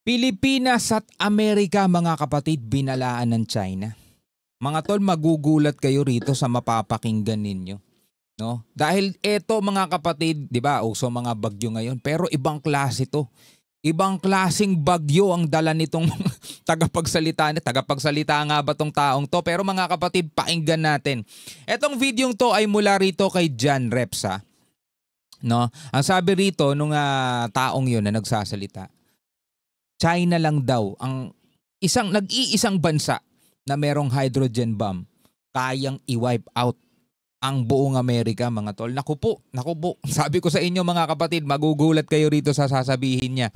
Pilipinas at Amerika, mga kapatid, binalaan ng China. Mga tol, magugulat kayo rito sa mapapakinggan ninyo. No? Dahil eto, mga kapatid, di ba, uso mga bagyo ngayon, pero ibang klase to. Ibang klaseng bagyo ang dala nitong tagapagsalita. Tagapagsalita nga ba tong taong to? Pero mga kapatid, pakinggan natin. Etong videong to ay mula rito kay John Reps. No? Ang sabi rito nung taong yun na nagsasalita, China lang daw ang nag-iisang bansa na merong hydrogen bomb kayang i-wipe out ang buong Amerika, mga tol. Naku po. Sabi ko sa inyo, mga kapatid, magugulat kayo rito sa sasabihin niya.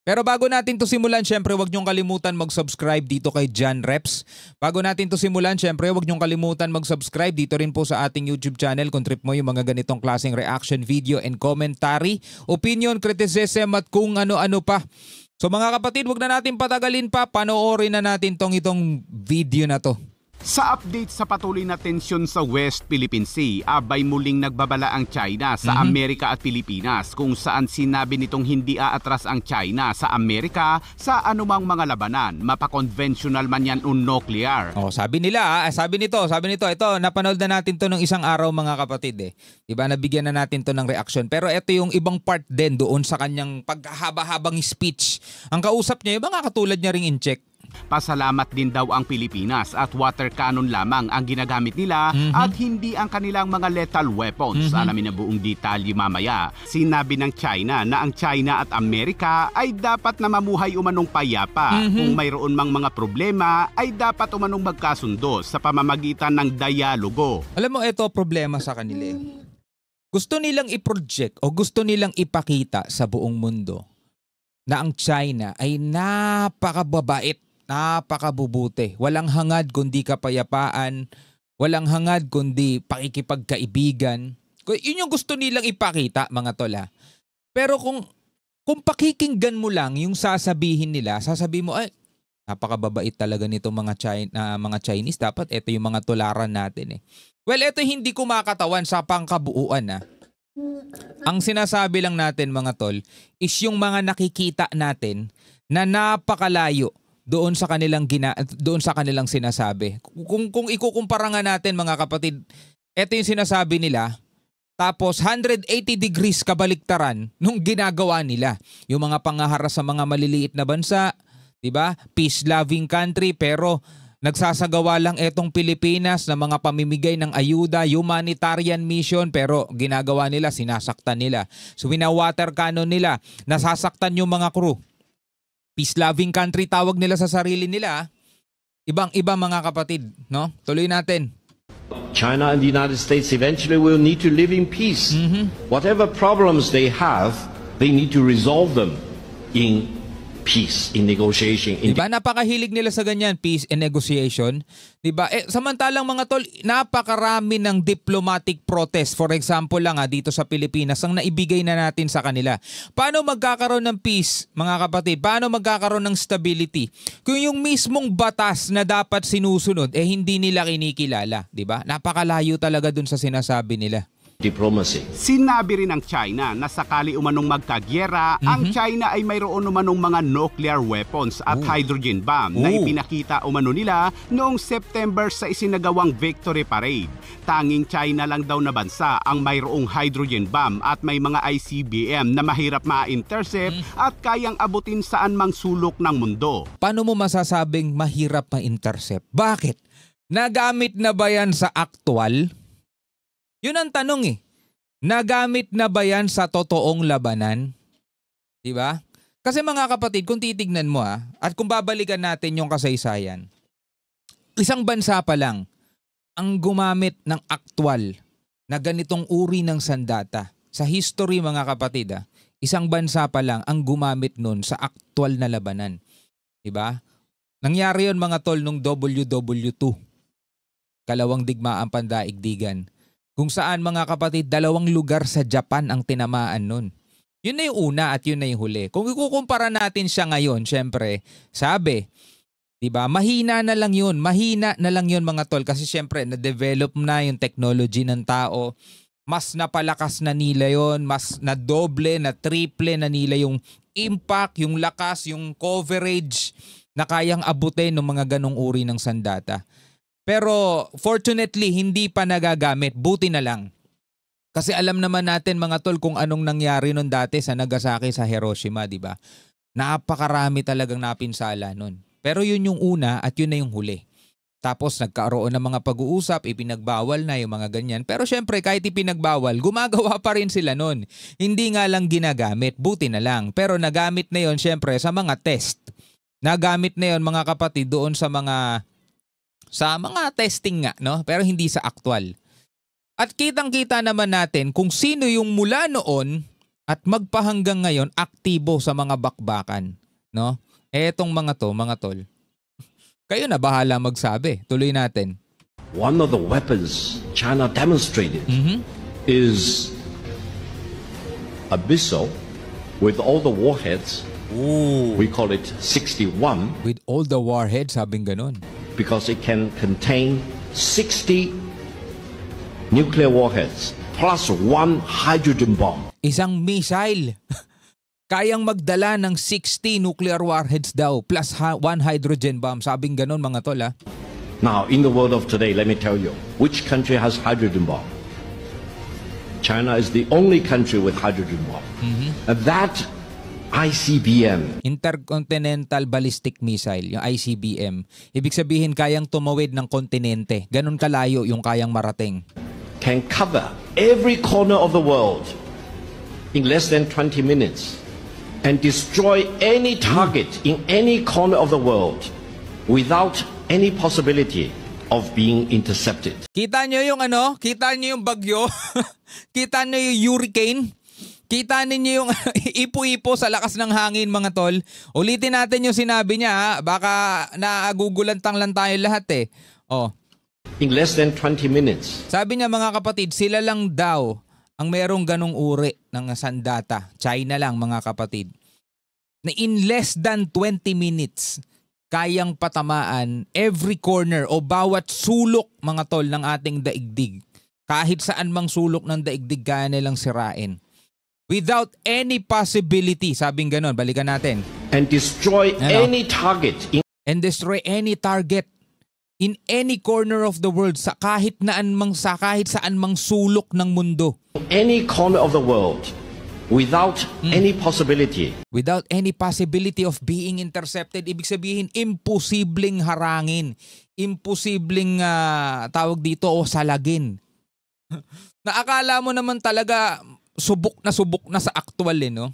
Pero bago natin to simulan, syempre huwag niyong kalimutan mag-subscribe dito kay John Reps. Bago natin to simulan, syempre huwag niyong kalimutan mag-subscribe dito rin po sa ating YouTube channel kung trip mo yung mga ganitong klaseng reaction video and commentary, opinion, criticism at kung ano-ano pa. So mga kapatid, wag na natin patagalin pa, panoorin na natin itong video na to. Sa update sa patuloy na tensyon sa West Philippine Sea, abay muling nagbabala ang China sa Amerika at Pilipinas kung saan sinabi nitong hindi aatras ang China sa Amerika sa anumang mga labanan, mapa-conventional man yan o nuclear. Oh, sabi nito, ito, napanood na natin to ng isang araw, mga kapatid eh. Diba, nabigyan na natin to ng reaction. Pero ito yung ibang part din doon sa kanyang paghaba-habang speech. Ang kausap niya, yung mga katulad niya ring in-check. Pasalamat din daw ang Pilipinas at water cannon lamang ang ginagamit nila at hindi ang kanilang mga lethal weapons. Alamin na buong detalye mamaya. Sinabi ng China na ang China at Amerika ay dapat na mamuhay umanong payapa. Kung mayroon mang mga problema ay dapat umanong magkasundo sa pamamagitan ng dialogo. Alam mo, ito problema sa kanila. Gusto nilang i-project o gusto nilang ipakita sa buong mundo na ang China ay napakababait, napakabubuti. Walang hangad kundi kapayapaan, walang hangad kundi pakikipagkaibigan. Yun yung gusto nilang ipakita, mga tola. Pero kung pakikinggan mo lang yung sasabihin nila, sasabihin mo, ay, napakababait talaga nito mga Chinese. Dapat ito yung mga tularan natin eh. Well, ito hindi kumakatawan sa pangkabuuan . Ang sinasabi lang natin, mga tol, is yung mga nakikita natin na napakalayo doon sa kanilang sinasabi. Kung ikukumpara nga natin, mga kapatid, ito yung sinasabi nila, tapos 180 degrees kabaliktaran nung ginagawa nila. Yung mga pangaharas sa mga maliliit na bansa, 'di ba? Peace-loving country, pero nagsasagawa lang etong Pilipinas na mga pamimigay ng ayuda, humanitarian mission, pero ginagawa nila, sinasaktan nila. So wina-water cannon nila, nasasaktan yung mga crew. Peace-loving country tawag nila sa sarili nila. Ibang-iba, mga kapatid, no? Tuloy natin. China and the United States eventually will need to live in peace. Whatever problems they have, they need to resolve them in peace, in negotiation. Diba, napakahilig nila sa ganyan, peace and negotiation. Diba? Samantalang, mga tol, napakarami ng diplomatic protest. For example lang dito sa Pilipinas, ang naibigay na natin sa kanila. Paano magkakaroon ng peace, mga kapatid? Paano magkakaroon ng stability? Kung yung mismong batas na dapat sinusunod, hindi nila kinikilala. Diba? Napakalayo talaga dun sa sinasabi nila. Diplomacy. Sinabi rin ng China na sakali umanong magkagyera, ang China ay mayroon umanong mga nuclear weapons at hydrogen bomb na ipinakita umano nila noong September sa isinagawang Victory Parade. Tanging China lang daw na bansa ang mayroong hydrogen bomb at may mga ICBM na mahirap ma-intercept at kayang abutin saan mang sulok ng mundo. Paano mo masasabing mahirap ma-intercept? Bakit? Nagamit na ba yan sa aktual? Yun ang tanong . Nagamit na ba yan sa totoong labanan? Diba? Kasi, mga kapatid, kung titignan mo at kung babalikan natin yung kasaysayan, isang bansa pa lang ang gumamit ng aktual na ganitong uri ng sandata. Sa history, mga kapatid, isang bansa pa lang ang gumamit nun sa aktual na labanan. Diba? Nangyari yun, mga tol, nung WW2. Kalawang digmaang pandaigdigan. Kung saan, mga kapatid, 2 lugar sa Japan ang tinamaan nun. Yun na yung una at yun na yung huli. Kung ikukumpara natin siya ngayon, syempre, sabi, diba, mahina na lang yun, mga tol. Kasi syempre, na-develop na yung technology ng tao. Mas napalakas na nila yon, mas na doble, na triple na nila yung impact, yung lakas, yung coverage na kayang abutin ng mga ganong uri ng sandata. Pero fortunately, hindi pa nagagamit. Buti na lang. Kasi alam naman natin mga tol kung anong nangyari nun dati sa Nagasaki, sa Hiroshima, di ba? Napakarami talagang napinsala nun. Pero yun yung una at yun na yung huli. Tapos nagkaroon ng mga pag-uusap, ipinagbawal na yung mga ganyan. Pero syempre kahit ipinagbawal, gumagawa pa rin sila nun. Hindi nga lang ginagamit, buti na lang. Pero nagamit na yon syempre sa mga test. Nagamit na yon mga kapatid doon sa mga testing nga, no? Pero hindi sa actual. At kitang-kita naman natin kung sino yung mula noon at magpahanggang ngayon aktibo sa mga bakbakan, no? Etong mga to, mga tol. Kayo na bahala magsabi. Tuloy natin. One of the weapons China demonstrated is a missile with all the warheads. Ooh. We call it 61. With all the warheads, sabing ganun. Because it can contain 60 nuclear warheads plus 1 hydrogen bomb. Isang missile. Kayang magdala ng 60 nuclear warheads daw plus 1 hydrogen bomb. Sabing ganun mga tol ha. Now, in the world of today, let me tell you, which country has hydrogen bomb? China is the only country with hydrogen bomb. And that ICBM. Intercontinental Ballistic Missile, yung ICBM. Ibig sabihin kayang tumawid ng kontinente. Ganun kalayo yung kayang marating. Can cover every corner of the world in less than 20 minutes and destroy any target in any corner of the world without any possibility of being intercepted. Kita nyo yung ano? Kita nyo yung bagyo? Kita nyo yung hurricane? Kita ninyo yung ipo-ipo sa lakas ng hangin mga tol. Ulitin natin yung sinabi niya ha. Baka naagugulantang lang tayo lahat eh. Oh. In less than 20 minutes. Sabi niya mga kapatid, sila lang daw ang merong ganong uri ng sandata. China lang mga kapatid. Na in less than 20 minutes, kayang patamaan every corner o bawat sulok mga tol ng ating daigdig. Kahit saan mang sulok ng daigdig kaya nilang sirain. Without any possibility, sabing ganon, balikan natin. And destroy any target. And destroy any target in any corner of the world sa kahit saan mang sulok ng mundo. Any corner of the world without any possibility. Without any possibility of being intercepted. Ibig sabihin, imposibleng harangin. Imposibleng tawag dito o salagin. Naakala mo naman talaga subok na sa actual eh, no?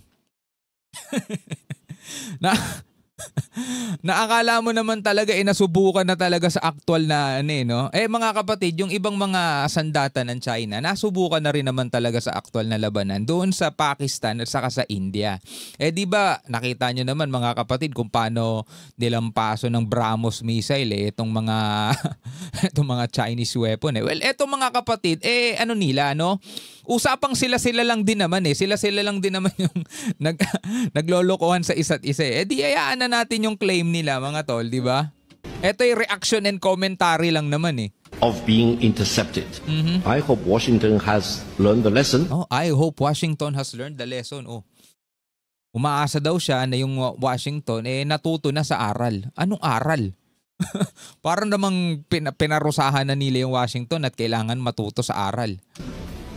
Naakala mo naman talaga nasubukan na talaga sa actual na no? Mga kapatid, yung ibang mga sandata ng China, nasubukan na rin naman talaga sa actual na labanan doon sa Pakistan at saka sa India. Di ba nakita nyo naman mga kapatid kung paano nilampaso ng BrahMos missile itong mga Chinese weapon. Well, etong mga kapatid, ano nila, no? Usapang sila lang din naman Sila lang din naman yung naglolokohan sa isa't isa di hayaan na natin yung claim nila mga tol, di ba? Ito yung reaction and commentary lang naman of being intercepted. I hope Washington has learned the lesson. I hope Washington has learned the lesson. Umaasa daw siya na yung Washington natuto na sa aral. Anong aral? Parang namang pinarusahan na nila yung Washington at kailangan matuto sa aral.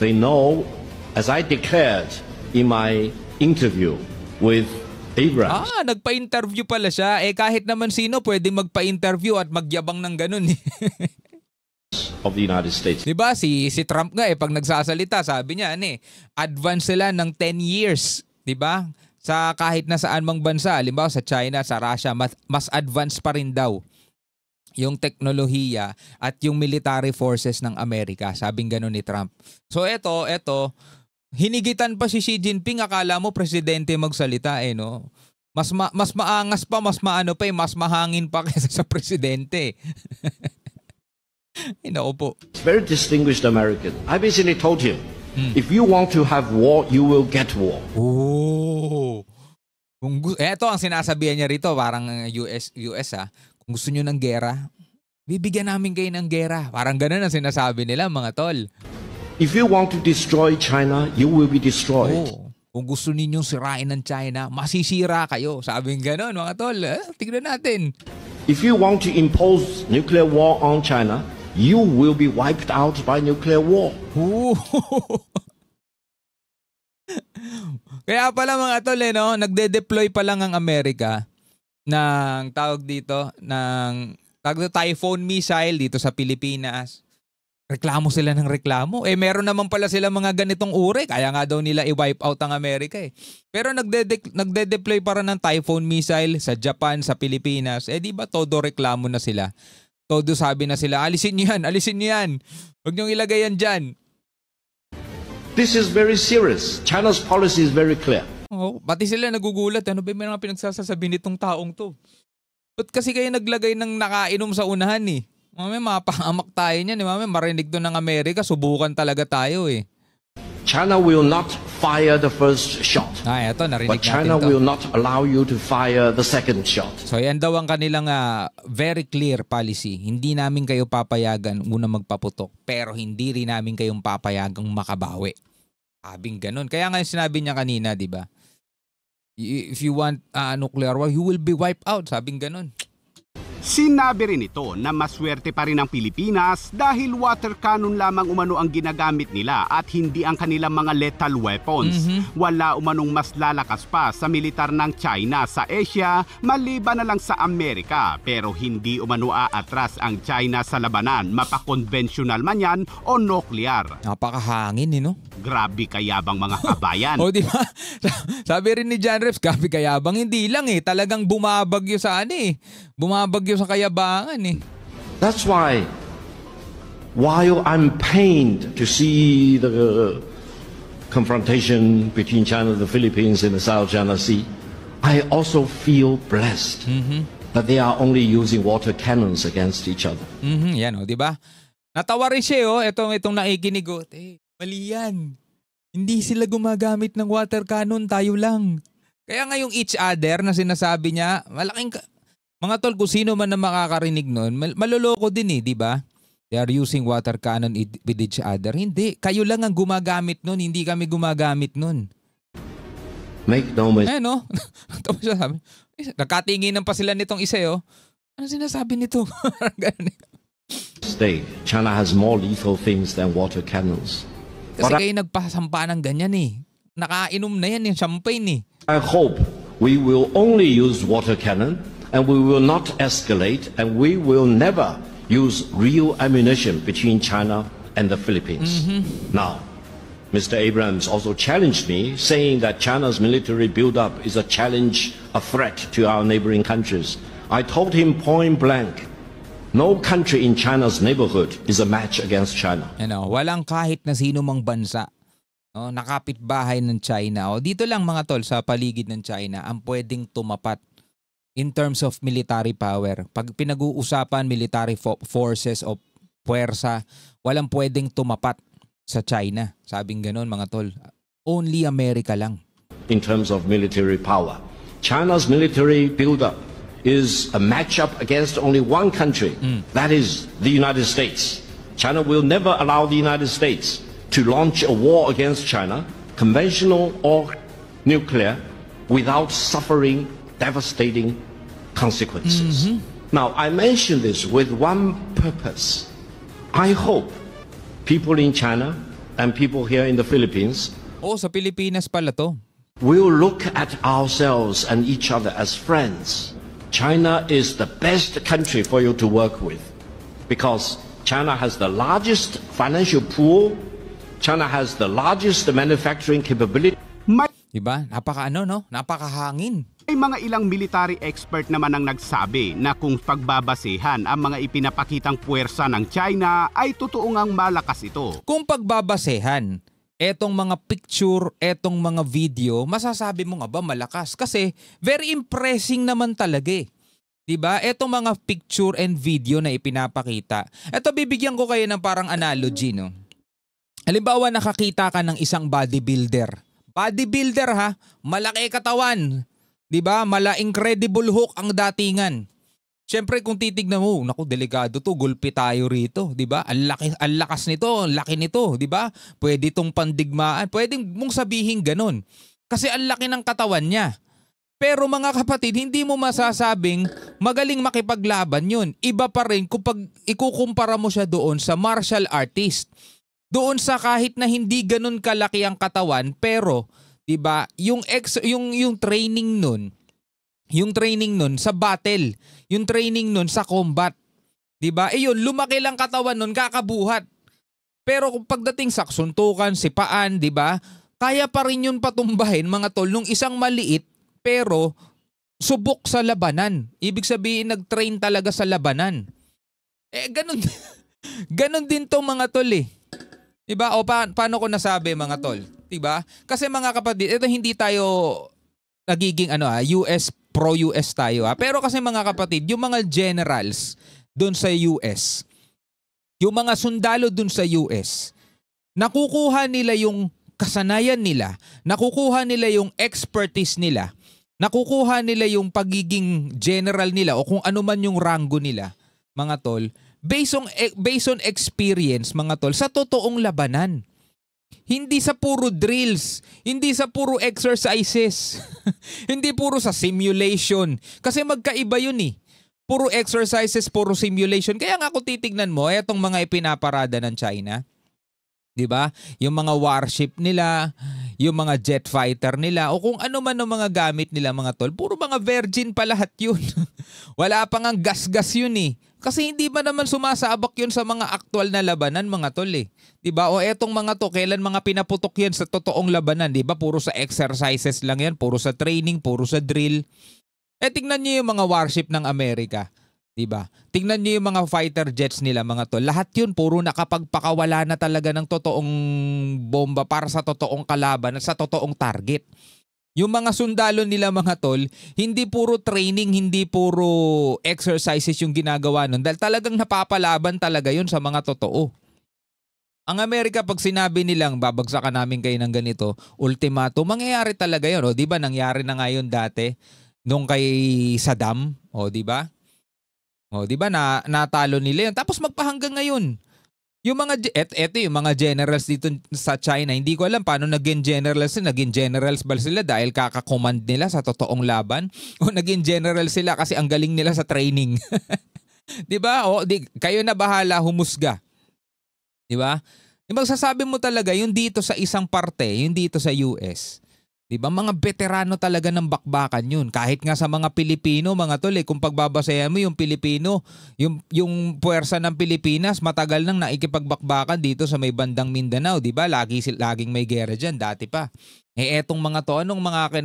They know, as I declared in my interview with Abrams. Nagpa-interview pala siya. Kahit naman sino pwede magpa-interview at magyabang ng ganun of the United States. Diba si Trump nga pag nagsasalita, sabi niya advance sila ng 10 years. Diba? Sa kahit na saan mang bansa, halimbawa sa China, sa Russia, mas advanced pa rin daw yung teknolohiya at yung military forces ng Amerika. Sabing gano'n ni Trump. So eto, hinigitan pa si Xi Jinping. Akala mo presidente magsalita no? Mas maangas pa, mas mahangin pa kaysa sa presidente. Naku po. Very distinguished American. I basically told him, if you want to have war, you will get war. Eto ang sinasabihan niya rito, parang US Kung gusto nyo ng gera, bibigyan namin kayo ng gera. Parang ganun ang sinasabi nila mga tol. If you want to destroy China, you will be destroyed. Kung gusto ninyong sirain ng China, masisira kayo. Sabing ganon, mga tol. Tignan natin. If you want to impose nuclear war on China, you will be wiped out by nuclear war. Kaya pala mga tol, no? Nagde-deploy pa lang ang Amerika ng tawag dito, ng Typhoon missile dito sa Pilipinas. Reklamo sila ng reklamo. Meron naman pala sila mga ganitong uri. Kaya nga daw nila i-wipe out ang Amerika eh. Pero nagde-deploy para ng Typhoon missile sa Japan, sa Pilipinas. Di ba todo reklamo na sila? Todo sabi na sila, alisin nyo yan, alisin nyo yan. Huwag nyo ilagay yan dyan. This is very serious. China's policy is very clear. Pati sila nagugulat. Ano ba yung mga pinagsasasabi nitong taong to? Ba't kasi kayo naglagay ng nakainom sa unahan eh? Mamaya mapahamak tayo niyan. Mamaya marinig doon ng Amerika. Subukan talaga tayo eh. China will not fire the first shot. Eto, narinig but China natin to. will not allow you to fire the second shot. So yan daw ang kanilang very clear policy. Hindi namin kayo papayagan una magpaputok. Pero hindi rin namin kayong papayagang makabawi. Sabing ganun. Kaya nga yung sinabi niya kanina, di ba? If you want nuclear war, you will be wiped out. Sabing ganun. Sinabi rin ito na maswerte pa rin ang Pilipinas dahil water cannon lamang umano ang ginagamit nila at hindi ang kanilang mga lethal weapons. Wala umanong mas lalakas pa sa militar ng China sa Asia maliban na lang sa Amerika. Pero hindi umano aatras ang China sa labanan, mapakonvensyonal man yan o nuclear. Napakahangin no? Grabe kayabang mga kabayan. Di ba? Sabi rin ni John Reps, grabe kayabang. Hindi lang talagang bumabagyo sa bumabagyo sa kayabangan That's why, while I'm pained to see the confrontation between China and the Philippines in the South China Sea, I also feel blessed that they are only using water cannons against each other. Yan di ba? Natawa rin siya itong nakikinig mali yan. Hindi sila gumagamit ng water cannon, tayo lang. Kaya nga yung each other na sinasabi niya, malaking mga tol, kung sino man na makakarinig nun, maloloko din di ba? They are using water cannon with each other. Hindi, kayo lang ang gumagamit nun, hindi kami gumagamit nun. Make no mistake. Tapos siya sabi, nakatinginan pa sila nitong isa Ano sinasabi nito? China has more lethal things than water cannons. Kasi kayo nagpasampa ng ganyan Nakainom na yan yung champagne I hope we will only use water cannon and we will not escalate and we will never use real ammunition between China and the Philippines. Now, Mr. Abrams also challenged me, saying that China's military buildup is a challenge, a threat to our neighboring countries. I told him point blank, no country in China's neighborhood is a match against China. Walang kahit na sino mang bansa nakapitbahay ng China. Dito lang mga tol, sa paligid ng China, ang pwedeng tumapat in terms of military power. Pag pinag-uusapan military forces o puwersa, walang pwedeng tumapat sa China. Sabing ganun mga tol. Only America lang. In terms of military power, China's military buildup is a matchup against only one country. That is the United States. China will never allow the United States to launch a war against China, conventional or nuclear, without suffering devastating consequences. Now, I mention this with one purpose. I hope people in China and people here in the Philippines sa Pilipinas pala to. will look at ourselves and each other as friends. China is the best country for you to work with because China has the largest financial pool, China has the largest manufacturing capability. Diba? Napakahangin. May mga ilang military expert naman ang nagsabi na kung pagbabasehan ang mga ipinapakitang puwersa ng China ay totoo ngang malakas ito. Kung pagbabasehan, etong mga picture, etong mga video, masasabi mo nga ba malakas? Kasi very impressing naman talaga Diba? Etong mga picture and video na ipinapakita. Eto, bibigyan ko kayo ng parang analogy, Halimbawa, nakakita ka ng isang bodybuilder. Bodybuilder malaki katawan. Diba? Incredible hook ang datingan. Siyempre kung titignan mo, naku, delikado to, gulpi tayo rito, 'di ba? Ang lakas nito, ang laki nito, 'di ba? Pwede tong pandigmaan, pwedeng mong sabihin ganun. Kasi ang laki ng katawan niya. Pero mga kapatid, hindi mo masasabing magaling makipaglaban yun. Iba pa rin kapag ikukumpara mo siya doon sa martial artist. Doon sa kahit na hindi ganun kalaki ang katawan, pero 'di ba, yung training nun sa battle, yung training nun sa combat, 'di ba? Yun, lumaki lang katawan nun, kakabuhat. Pero kung pagdating sa suntukan, sipaan, 'di ba? Kaya pa rin yun patumbahin, mga tol, nung isang maliit pero subok sa labanan. Ibig sabihin, nag-train talaga sa labanan. Ganun, ganun din tong mga tol eh. Diba? O paano ko nasabi, mga tol? Diba? Kasi mga kapatid, ito hindi tayo nagiging US, pro-US tayo. Pero kasi mga kapatid, yung mga generals dun sa US, yung mga sundalo dun sa US, nakukuha nila yung kasanayan nila, nakukuha nila yung expertise nila, nakukuha nila yung pagiging general nila o kung ano man yung rango nila, mga tol, based on experience, mga tol, sa totoong labanan. Hindi sa puro drills, hindi sa puro exercises, hindi puro sa simulation. Kasi magkaiba yun eh. Puro exercises, puro simulation. Kaya nga kung titignan mo, etong mga ipinaparada ng China, 'di ba? Yung mga warship nila, yung mga jet fighter nila, o kung ano man ang mga gamit nila, mga tol, puro mga virgin pa lahat yun. Wala pa ngang gas-gas yun eh. Kasi hindi ba naman sumasabak yun sa mga aktual na labanan, mga tol eh. 'Di ba? O etong mga to, kailan mga pinaputok yan sa totoong labanan, 'di ba? Puro sa exercises lang yan, puro sa training, puro sa drill. Tingnan niyo yung mga warship ng Amerika. Diba? Tingnan niyo yung mga fighter jets nila, mga tol. Lahat yun puro nakapagpakawala na talaga ng totoong bomba para sa totoong kalaban at sa totoong target. Yung mga sundalo nila, mga tol, hindi puro training, hindi puro exercises yung ginagawa nun. Dahil talagang napapalaban talaga yun sa mga totoo. Ang Amerika, pag sinabi nilang babagsakan namin kayo ng ganito, ultimato, mangyayari talaga yun. O, diba? Nangyari na ngayon dati nung kay Saddam. O, diba? O, di ba natalo nila yun. Tapos magpahanggang ngayon. Yung mga yung mga generals dito sa China, hindi ko alam paano naging generals sila. Naging generals ba sila dahil kakakommand nila sa totoong laban? O naging general sila kasi ang galing nila sa training? Di ba? O, kayo na bahala humusga. Di ba? Yung magsasabi mo talaga, yung dito sa isang parte, yung dito sa US, diba? Mga veterano talaga ng bakbakan yun. Kahit nga sa mga Pilipino, mga tol, kung pagbabasayan mo yung Pilipino, yung puwersa ng Pilipinas, matagal nang naikipagbakbakan dito sa may bandang Mindanao, diba? Laging may gera dyan, dati pa. Etong mga to, anong mga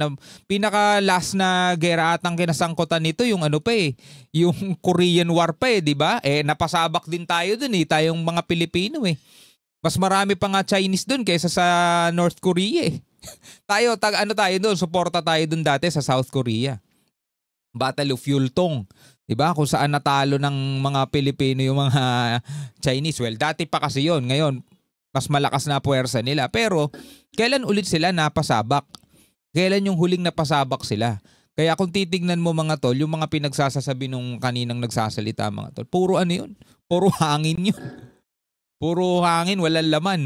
pinaka-last na gera atang kinasangkutan nito, yung yung Korean War pa diba? Napasabak din tayo dun tayong mga Pilipino Mas marami pa nga Chinese dun kaysa sa North Korea tayo doon, suporta tayo doon dati sa South Korea. Battle of Yultong, 'di ba? Kung saan natalo ng mga Pilipino yung mga Chinese. Well, dati pa kasi 'yon. Ngayon, mas malakas na puwersa nila. Pero kailan ulit sila napasabak? Kailan yung huling napasabak sila? Kaya kung titignan mo, mga tol, yung mga pinagsasasabi nung kaninang nagsasalita, mga tol, puro yun? Puro hangin yun. Puro hangin, walang laman.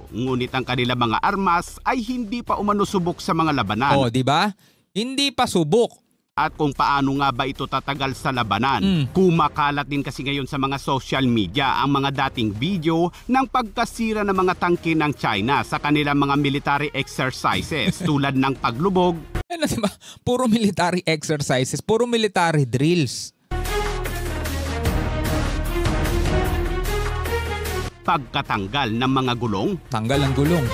Ngunit ang kanila mga armas ay hindi pa umanusubok sa mga labanan. Oh, di ba? Hindi pa subok. At kung paano nga ba ito tatagal sa labanan? Kumakalat din kasi ngayon sa mga social media ang mga dating video ng pagkasira ng mga tangke ng China sa kanilang mga military exercises tulad ng paglubog. Diba? Puro military exercises, puro military drills. Pagkatanggal ng mga gulong. Tanggal ang gulong.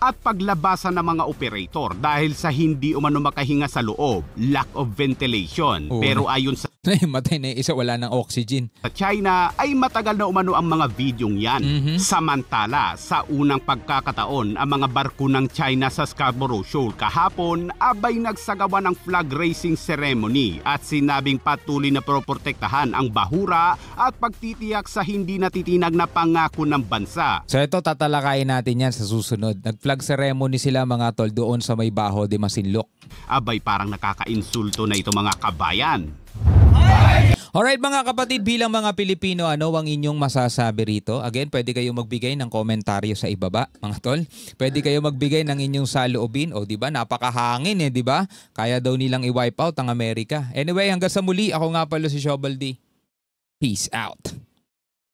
At paglabasan ng mga operator dahil sa hindi umano makahinga sa loob, lack of ventilation. Pero ayon sa matay na isa, wala ng oxygen. Sa China ay matagal na umano ang mga videong yan. Samantala, sa unang pagkakataon, ang mga barko ng China sa Scarborough Shoal kahapon abay nagsagawa ng flag raising ceremony at sinabing patuloy na proprotektahan ang bahura at pagtitiyak sa hindi natitinag na pangako ng bansa. So ito, tatalakayin natin yan sa susunod. Nag-flag ceremony sila, mga tol, doon sa may Baho de Masinloc. Abay, parang nakaka-insulto na ito, mga kabayan. Alright mga kapatid, bilang mga Pilipino, ano ang inyong masasabi rito? Again, pwede kayo magbigay ng komentaryo sa ibaba, mga tol. Pwede kayo magbigay ng inyong saloobin. O, di ba? Napakahangin eh, di ba? Kaya daw nilang i-wipe out ang Amerika. Anyway, hanggang sa muli, ako nga pala si Shobal D. Peace out.